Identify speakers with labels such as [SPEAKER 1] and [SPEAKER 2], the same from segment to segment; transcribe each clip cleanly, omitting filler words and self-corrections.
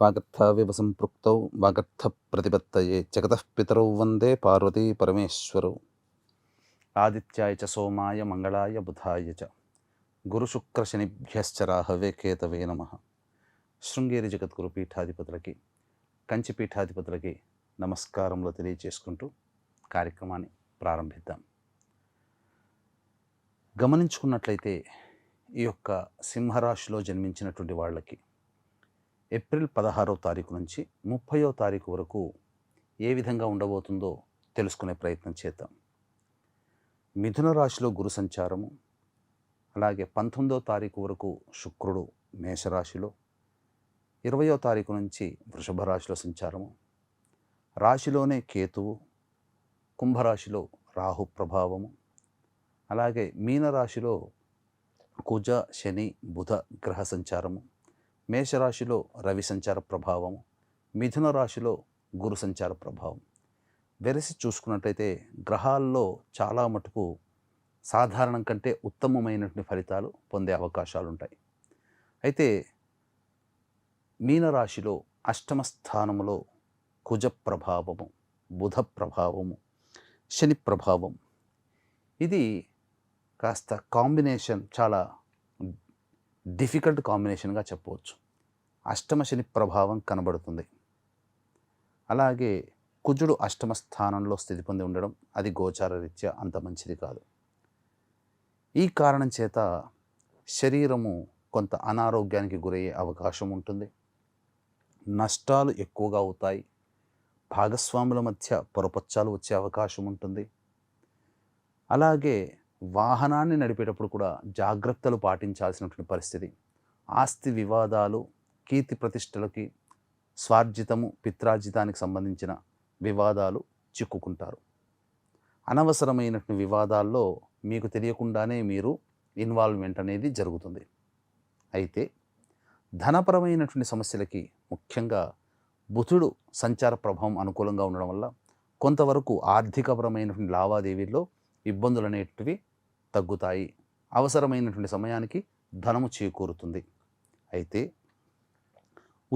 [SPEAKER 1] వాగర్థావివ సంపృక్తౌ వాగర్థప్రతిపత్తయే జగతః పితరౌ వందే పార్వతీ పరమేశ్వరౌ. ఆదిత్యాయ చ సోమాయ మంగళాయ బుధాయ చ గురుశుక్రశనిభ్యశ్చ రాహవే కేతవే నమః. శృంగేరి జగద్గురు పీఠాధిపతులకి, కంచి పీఠాధిపతులకి నమస్కారములు తెలియజేసుకుంటూ కార్యక్రమాన్ని ప్రారంభిద్దాం. గమనించుకున్నట్లయితే ఈ యొక్క సింహరాశిలో జన్మించినటువంటి వాళ్ళకి ఏప్రిల్ 16వ తారీఖు నుంచి 30వ తారీఖు వరకు ఏ విధంగా ఉండబోతుందో తెలుసుకునే ప్రయత్నం చేద్దాం. మిథున రాశిలో గురు సంచారము, అలాగే 19వ తారీఖు వరకు శుక్రుడు మేషరాశిలో, 20వ తారీఖు నుంచి వృషభ రాశిలో సంచారము, రాశిలోనే కేతువు, కుంభరాశిలో రాహు ప్రభావము, అలాగే మీనరాశిలో కుజ శని బుధ గ్రహ సంచారము, మేషరాశిలో రవి సంచార ప్రభావము, మిథున రాశిలో గురు సంచార ప్రభావం. వెరసి చూసుకున్నట్లయితే గ్రహాల్లో చాలా మటుకు సాధారణం కంటే ఉత్తమమైనటువంటి ఫలితాలు పొందే అవకాశాలు ఉంటాయి. అయితే మీనరాశిలో అష్టమ స్థానములో కుజ ప్రభావము, బుధ ప్రభావము, శని ప్రభావం, ఇది కాస్త కాంబినేషన్ చాలా డిఫికల్ట్ కాంబినేషన్గా చెప్పవచ్చు. అష్టమ శని ప్రభావం కనబడుతుంది. అలాగే కుజుడు అష్టమ స్థానంలో స్థితి పొంది ఉండడం, అది గోచార రీత్యా అంత మంచిది కాదు. ఈ కారణం చేత శరీరము కొంత అనారోగ్యానికి గురయ్యే అవకాశం ఉంటుంది. నష్టాలు ఎక్కువగా అవుతాయి. భాగస్వాముల మధ్య పొరపచ్చాలు వచ్చే అవకాశం ఉంటుంది. అలాగే వాహనాన్ని నడిపేటప్పుడు కూడా జాగ్రత్తలు పాటించాల్సినటువంటి పరిస్థితి. ఆస్తి వివాదాలు, కీర్తి ప్రతిష్టలకి, స్వార్జితము పిత్రార్జితానికి సంబంధించిన వివాదాలు చిక్కుకుంటారు. అనవసరమైనటువంటి వివాదాల్లో మీకు తెలియకుండానే మీరు ఇన్వాల్వ్మెంట్ అనేది జరుగుతుంది. అయితే ధనపరమైనటువంటి సమస్యలకి, ముఖ్యంగా బుధుడు సంచార ప్రభావం అనుకూలంగా ఉండడం వల్ల కొంతవరకు ఆర్థికపరమైనటువంటి లావాదేవీల్లో ఇబ్బందులు అనేటివి తగ్గుతాయి. అవసరమైనటువంటి సమయానికి ధనము చేకూరుతుంది. అయితే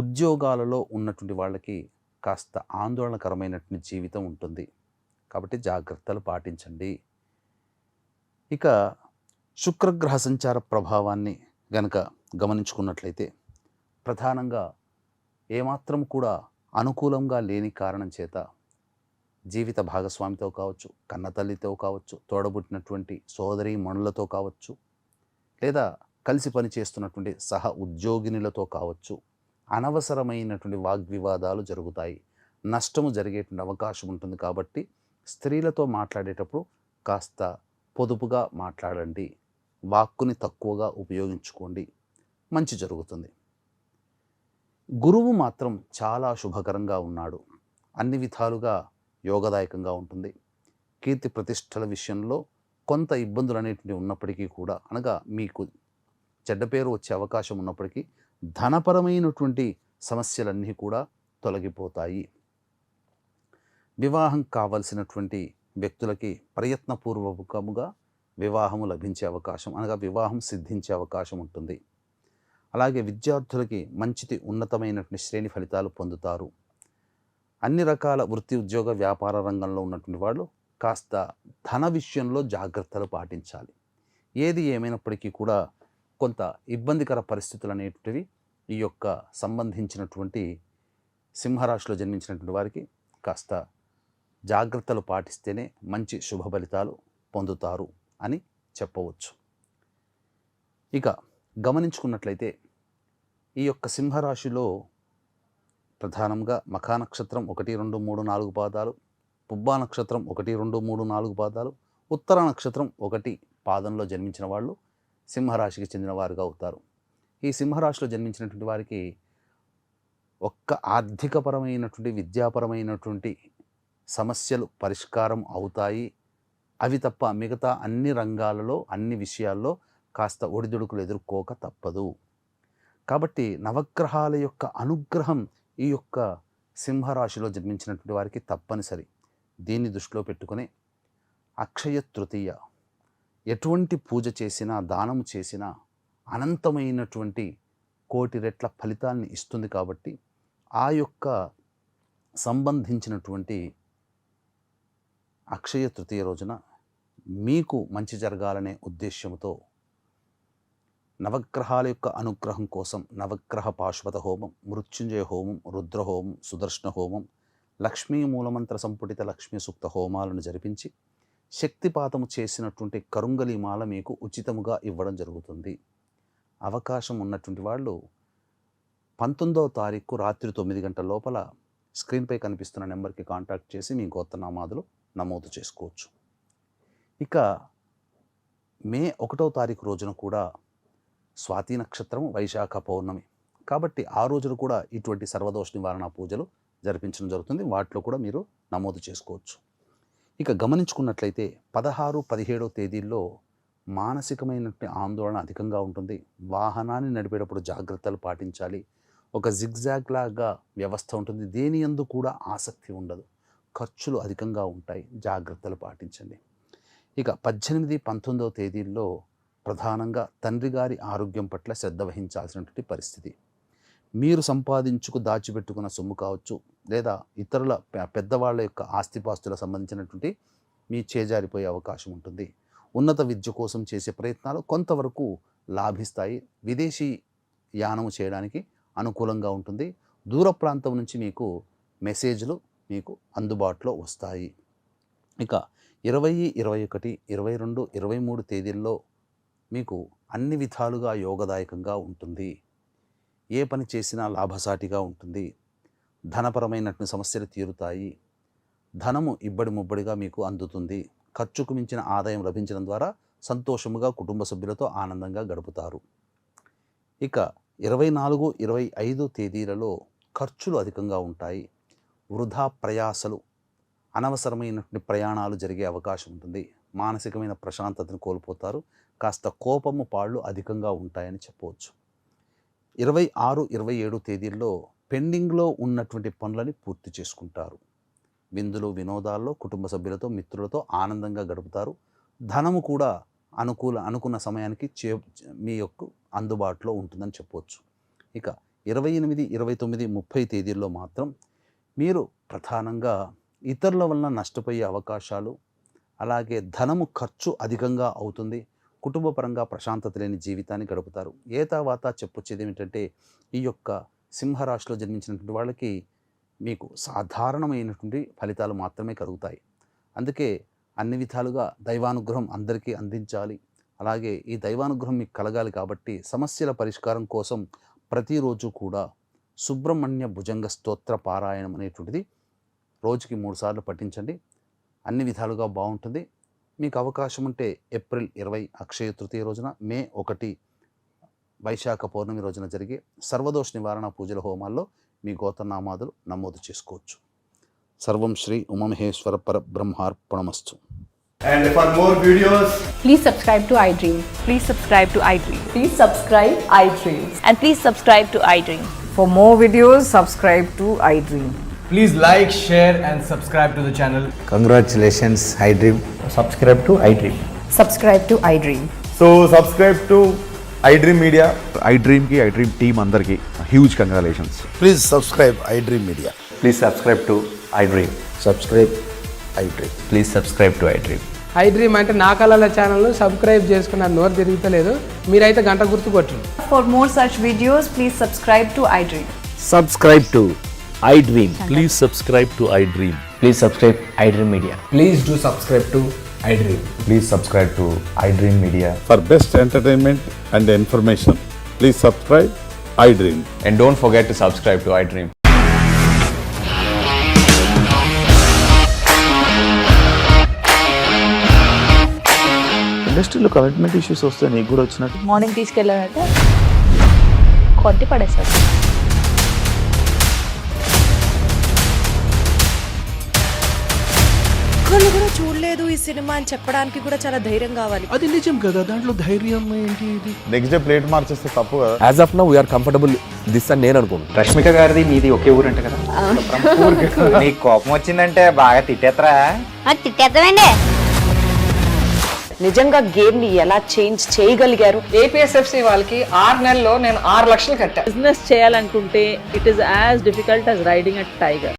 [SPEAKER 1] ఉద్యోగాలలో ఉన్నటువంటి వాళ్ళకి కాస్త ఆందోళనకరమైనటువంటి జీవితం ఉంటుంది. కాబట్టి జాగ్రత్తలు పాటించండి. ఇక శుక్రగ్రహ సంచార ప్రభావాన్ని గనక గమనించుకున్నట్లయితే ప్రధానంగా ఏమాత్రం కూడా అనుకూలంగా లేని కారణం చేత జీవిత భాగస్వామితో కావచ్చు, కన్నతల్లితో కావచ్చు, తోడబుట్టినటువంటి సోదరి మణులతో కావచ్చు, లేదా కలిసి పనిచేస్తున్నటువంటి సహ ఉద్యోగినులతో కావచ్చు, అనవసరమైనటువంటి వాగ్వివాదాలు జరుగుతాయి. నష్టము జరిగేటువంటి అవకాశం ఉంటుంది. కాబట్టి స్త్రీలతో మాట్లాడేటప్పుడు కాస్త పొదుపుగా మాట్లాడండి. వాక్కుని తక్కువగా ఉపయోగించుకోండి. మంచి జరుగుతుంది. గురువు మాత్రం చాలా శుభకరంగా ఉన్నాడు. అన్ని విధాలుగా యోగదాయకంగా ఉంటుంది. కీర్తి ప్రతిష్టల విషయంలో కొంత ఇబ్బందులు అనేటివి ఉన్నప్పటికీ కూడా, అనగా మీకు చెడ్డ పేరు వచ్చే అవకాశం ఉన్నప్పటికీ ధనపరమైనటువంటి సమస్యలన్నీ కూడా తొలగిపోతాయి. వివాహం కావలసినటువంటి వ్యక్తులకి ప్రయత్నపూర్వకముగా వివాహము లభించే అవకాశం, అనగా వివాహం సిద్ధించే అవకాశం ఉంటుంది. అలాగే విద్యార్థులకి మంచిది ఉన్నతమైనటువంటి శ్రేణి ఫలితాలు పొందుతారు. అన్ని రకాల వృత్తి ఉద్యోగ వ్యాపార రంగంలో ఉన్నటువంటి వాళ్ళు కాస్త ధన విషయంలో జాగ్రత్తలు పాటించాలి. ఏది ఏమైనప్పటికీ కూడా కొంత ఇబ్బందికర పరిస్థితులు అనేటివి ఈ యొక్క సంబంధించినటువంటి సింహరాశిలో జన్మించినటువంటి వారికి కాస్త జాగ్రత్తలు పాటిస్తేనే మంచి శుభ ఫలితాలు పొందుతారు అని చెప్పవచ్చు. ఇక గమనించుకున్నట్లయితే ఈ యొక్క సింహరాశిలో ప్రధానంగా మఖా నక్షత్రం 1, 2, 3, 4 పాదాలు, పుబ్బా నక్షత్రం 1, 2, 3, 4 పాదాలు, ఉత్తర నక్షత్రం 1 పాదంలో జన్మించిన వాళ్ళు సింహరాశికి చెందిన వారుగా అవుతారు. ఈ సింహరాశిలో జన్మించినటువంటి వారికి ఒక్క ఆర్థికపరమైనటువంటి, విద్యాపరమైనటువంటి సమస్యలు పరిష్కారం అవుతాయి. అవి తప్ప మిగతా అన్ని రంగాలలో, అన్ని విషయాల్లో కాస్త ఒడిదుడుకులు ఎదుర్కోక తప్పదు. కాబట్టి నవగ్రహాల యొక్క అనుగ్రహం ఈ యొక్క సింహరాశిలో జన్మించినటువంటి వారికి తప్పనిసరి. దీన్ని దృష్టిలో పెట్టుకుని అక్షయ తృతీయ ఎటువంటి పూజ చేసినా, దానము చేసినా అనంతమైనటువంటి కోటి రెట్ల ఫలితాన్ని ఇస్తుంది. కాబట్టి ఆ యొక్క సంబంధించినటువంటి అక్షయ తృతీయ రోజున మీకు మంచి జరగాలనే ఉద్దేశ్యంతో నవగ్రహాల యొక్క అనుగ్రహం కోసం నవగ్రహ పాశుపత హోమం, మృత్యుంజయ హోమం, రుద్రహోమం, సుదర్శన హోమం, లక్ష్మీ మూలమంత్ర సంపుటిత లక్ష్మీ సూక్త హోమాలను జరిపించి శక్తిపాతము చేసినటువంటి కరుంగలి మాల మీకు ఉచితముగా ఇవ్వడం జరుగుతుంది. అవకాశం ఉన్నటువంటి వాళ్ళు 19వ తారీఖు రాత్రి 9 గంటల లోపల స్క్రీన్పై కనిపిస్తున్న నెంబర్కి కాంటాక్ట్ చేసి మీ గోత్రనామాదులు నమోదు చేసుకోవచ్చు. ఇక మే 1వ తారీఖు రోజున కూడా స్వాతి నక్షత్రం, వైశాఖ పౌర్ణమి కాబట్టి ఆ రోజున కూడా ఇటువంటి సర్వదోష నివారణ పూజలు జరిపించడం జరుగుతుంది. వాటిలో కూడా మీరు నమోదు చేసుకోవచ్చు. ఇక గమనించుకున్నట్లయితే 16, 17వ తేదీల్లో మానసికమైనటువంటి ఆందోళన అధికంగా ఉంటుంది. వాహనాన్ని నడిపేటప్పుడు జాగ్రత్తలు పాటించాలి. ఒక జిగ్జాగ్ లాగా వ్యవస్థ ఉంటుంది. దేని యందు కూడా ఆసక్తి ఉండదు. ఖర్చులు అధికంగా ఉంటాయి. జాగ్రత్తలు పాటించండి. ఇక 18, 19వ తేదీల్లో ప్రధానంగా తండ్రి గారి ఆరోగ్యం పట్ల శ్రద్ధ వహించాల్సినటువంటి పరిస్థితి. మీరు సంపాదించుకు దాచిపెట్టుకున్న సొమ్ము కావచ్చు, లేదా ఇతరుల పెద్దవాళ్ళ యొక్క ఆస్తిపాస్తులకు సంబంధించినటువంటి మీ చేజారిపోయే అవకాశం ఉంటుంది. ఉన్నత విద్య కోసం చేసే ప్రయత్నాలు కొంతవరకు లాభిస్తాయి. విదేశీ యానం చేయడానికి అనుకూలంగా ఉంటుంది. దూర ప్రాంతం నుంచి మీకు మెసేజ్లు మీకు అందుబాటులో వస్తాయి. ఇక 20, 21, 22, 23 తేదీల్లో మీకు అన్ని విధాలుగా యోగదాయకంగా ఉంటుంది. ఏ పని చేసినా లాభసాటిగా ఉంటుంది. ధనపరమైనటువంటి సమస్యలు తీరుతాయి. ధనము ఇబ్బడి ముబ్బడిగా మీకు అందుతుంది. ఖర్చుకు మించిన ఆదాయం లభించడం ద్వారా సంతోషముగా కుటుంబ సభ్యులతో ఆనందంగా గడుపుతారు. ఇక 24, 25 తేదీలలో ఖర్చులు అధికంగా ఉంటాయి. వృధా ప్రయాసలు, అనవసరమైనటువంటి ప్రయాణాలు జరిగే అవకాశం ఉంటుంది. మానసికమైన ప్రశాంతతను కోల్పోతారు. కాస్త కోపము పాళ్ళు అధికంగా ఉంటాయని చెప్పవచ్చు. 26, 27 తేదీల్లో పెండింగ్లో ఉన్నటువంటి పనులని పూర్తి చేసుకుంటారు. విందులు వినోదాల్లో కుటుంబ సభ్యులతో మిత్రులతో ఆనందంగా గడుపుతారు. ధనము కూడా అనుకున్న సమయానికి మీ యొక్క అందుబాటులో ఉంటుందని చెప్పవచ్చు. ఇక 28, 29, 30 తేదీల్లో మాత్రం మీరు ప్రధానంగా ఇతరుల వలన నష్టపోయే అవకాశాలు, అలాగే ధనము ఖర్చు అధికంగా అవుతుంది. కుటుంబపరంగా ప్రశాంతత లేని జీవితాన్ని గడుపుతారు. తర్వాత చెప్పొచ్చేది ఏమిటంటే ఈ యొక్క సింహరాశిలో జన్మించినటువంటి వాళ్ళకి మీకు సాధారణమైనటువంటి ఫలితాలు మాత్రమే కలుగుతాయి. అందుకే అన్ని విధాలుగా దైవానుగ్రహం అందరికీ అందించాలి. అలాగే ఈ దైవానుగ్రహం మీకు కలగాలి కాబట్టి సమస్యల పరిష్కారం కోసం ప్రతిరోజు కూడా సుబ్రహ్మణ్య భుజంగ స్తోత్ర పారాయణం అనేటువంటిది రోజుకి 3 సార్లు పఠించండి. అన్ని విధాలుగా బాగుంటుంది. మీకు అవకాశం ఉంటే ఏప్రిల్ 20 అక్షయ తృతీయ రోజున, మే 1 వైశాఖ పౌర్ణమి రోజున జరిగే సర్వదోష నివారణ పూజల హోమాల్లో మీ గోత్రనామాదులు నమోదు చేసుకోవచ్చు. సర్వం Shri Umamaheshwara పరబ్రహ్మార్పణమస్తు.
[SPEAKER 2] And for more videos,
[SPEAKER 3] please subscribe to iDream.
[SPEAKER 4] Please subscribe to iDream.
[SPEAKER 3] Please subscribe iDream.
[SPEAKER 4] And please subscribe to iDream.
[SPEAKER 5] For more videos, subscribe to iDream.
[SPEAKER 2] please like, share and subscribe to the channel.
[SPEAKER 6] Congratulations, iDream.
[SPEAKER 7] Subscribe to iDream.
[SPEAKER 3] Subscribe to iDream.
[SPEAKER 2] So subscribe to iDream Media.
[SPEAKER 8] iDream team andarki huge congratulations.
[SPEAKER 6] Please subscribe iDream Media.
[SPEAKER 7] Please subscribe to iDream.
[SPEAKER 6] Subscribe iDream.
[SPEAKER 7] Please subscribe to iDream.
[SPEAKER 9] iDream అంటే నా కళల ఛానల్ను subscribe చేసుకున్న నోరు తిరుగుతలేదు. మీరైతే గంట గుర్తు కొట్టండి.
[SPEAKER 4] For more such videos, please subscribe to iDream.
[SPEAKER 7] Subscribe to iDream.
[SPEAKER 10] Please subscribe to iDream.
[SPEAKER 7] Please subscribe iDream Media.
[SPEAKER 2] Please do subscribe to iDream.
[SPEAKER 7] Please subscribe to iDream Media.
[SPEAKER 8] For best entertainment and information, please subscribe iDream.
[SPEAKER 7] And don't forget to subscribe to iDream.
[SPEAKER 10] ఇండస్ట్రీలో commitment issues వస్తే నీకు కూడా వచ్చినట్టు
[SPEAKER 4] morning తీసుకెళ్ళారంటే కొట్టి పడేశారు.
[SPEAKER 11] ఒక్కళ్ళు కూడా చూడలేదు ఈ సినిమా అని చెప్పడానికి కూడా చాలా ధైర్యం కావాలి.
[SPEAKER 10] అది నిజం కదా, దాంట్లో ధైర్యం ఏంటి? ఇది
[SPEAKER 8] నెక్స్ట్ డే ప్లేట్ మార్చేస్తే తప్పు కదా.
[SPEAKER 7] As of now, we are comfortable this అని నేను అనుకుంటున్నాను.
[SPEAKER 6] రష్మిక గారిది మీది ఒకే ఊరు అంట కదా. నీకు కోపం వచ్చిందంటే బాగా తిట్టేత్తరా?
[SPEAKER 4] తిట్టేద్దామండి.
[SPEAKER 11] నిజంగా గేమ్ ని ఎలా చేంజ్ చేయగలిగారు?
[SPEAKER 5] ఏపీఎస్ఎఫ్సి వాళ్ళకి 6 నెలల్లో నేను 6 లక్షలు కట్టా.
[SPEAKER 4] బిజినెస్ చేయాలనుకుంటే it is as difficult as riding a tiger.